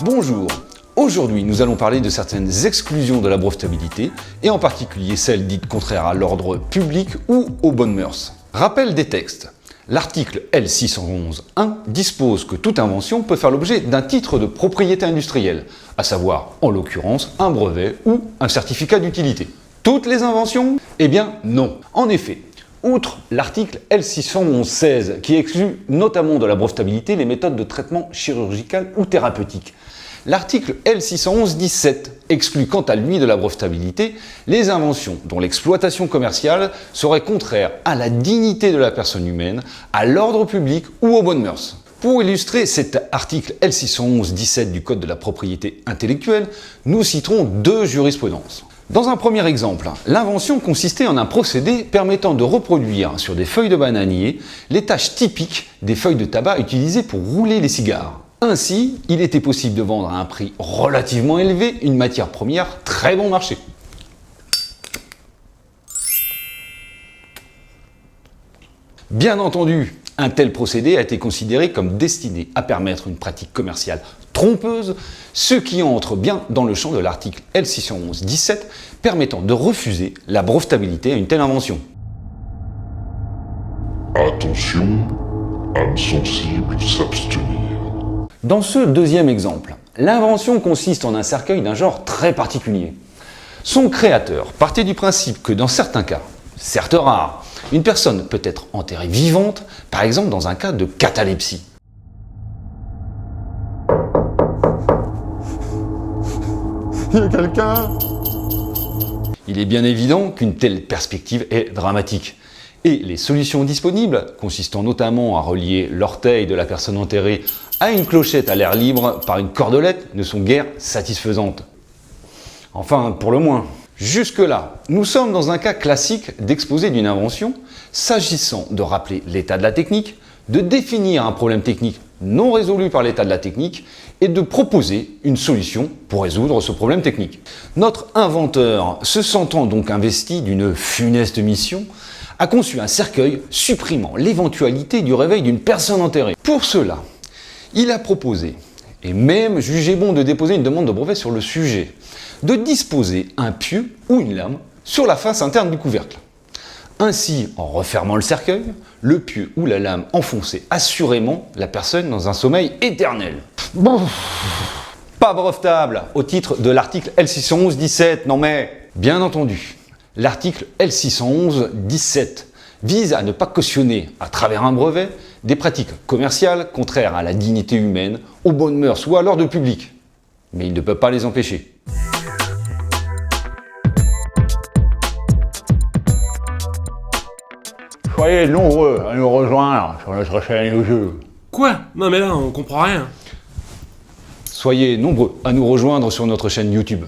Bonjour, aujourd'hui nous allons parler de certaines exclusions de la brevetabilité et en particulier celles dites contraires à l'ordre public ou aux bonnes mœurs. Rappel des textes. L'article L611-1 dispose que toute invention peut faire l'objet d'un titre de propriété industrielle, à savoir en l'occurrence un brevet ou un certificat d'utilité. Toutes les inventions? Eh bien non. En effet, outre l'article L611-16 qui exclut notamment de la brevetabilité les méthodes de traitement chirurgical ou thérapeutique, l'article L611-17 exclut quant à lui de la brevetabilité les inventions dont l'exploitation commerciale serait contraire à la dignité de la personne humaine, à l'ordre public ou aux bonnes mœurs. Pour illustrer cet article L611-17 du Code de la propriété intellectuelle, nous citerons deux jurisprudences. Dans un premier exemple, l'invention consistait en un procédé permettant de reproduire sur des feuilles de bananier les tâches typiques des feuilles de tabac utilisées pour rouler les cigares. Ainsi, il était possible de vendre à un prix relativement élevé une matière première très bon marché. Bien entendu, un tel procédé a été considéré comme destiné à permettre une pratique commerciale trompeuse, ce qui entre bien dans le champ de l'article L611-17 permettant de refuser la brevetabilité à une telle invention. Attention, âme sensible, s'abstenir. Dans ce deuxième exemple, l'invention consiste en un cercueil d'un genre très particulier. Son créateur partait du principe que dans certains cas, certes rares, une personne peut être enterrée vivante, par exemple dans un cas de catalepsie. Il y a quelqu'un? Il est bien évident qu'une telle perspective est dramatique. Et les solutions disponibles, consistant notamment à relier l'orteil de la personne enterrée à une clochette à l'air libre par une cordelette, ne sont guère satisfaisantes. Enfin, pour le moins. Jusque-là, nous sommes dans un cas classique d'exposé d'une invention, s'agissant de rappeler l'état de la technique, de définir un problème technique non résolu par l'état de la technique et de proposer une solution pour résoudre ce problème technique. Notre inventeur, se sentant donc investi d'une funeste mission, a conçu un cercueil supprimant l'éventualité du réveil d'une personne enterrée. Pour cela, il a proposé, et même jugé bon de déposer une demande de brevet sur le sujet, de disposer un pieu ou une lame sur la face interne du couvercle. Ainsi, en refermant le cercueil, le pieu ou la lame enfonçait assurément la personne dans un sommeil éternel. Bon, pas brevetable au titre de l'article L611-17, non mais... Bien entendu, l'article L611-17 vise à ne pas cautionner, à travers un brevet, des pratiques commerciales contraires à la dignité humaine, aux bonnes mœurs ou à l'ordre public. Mais il ne peut pas les empêcher. Soyez nombreux à nous rejoindre sur notre chaîne YouTube. Quoi? Non mais là, on comprend rien. Soyez nombreux à nous rejoindre sur notre chaîne YouTube.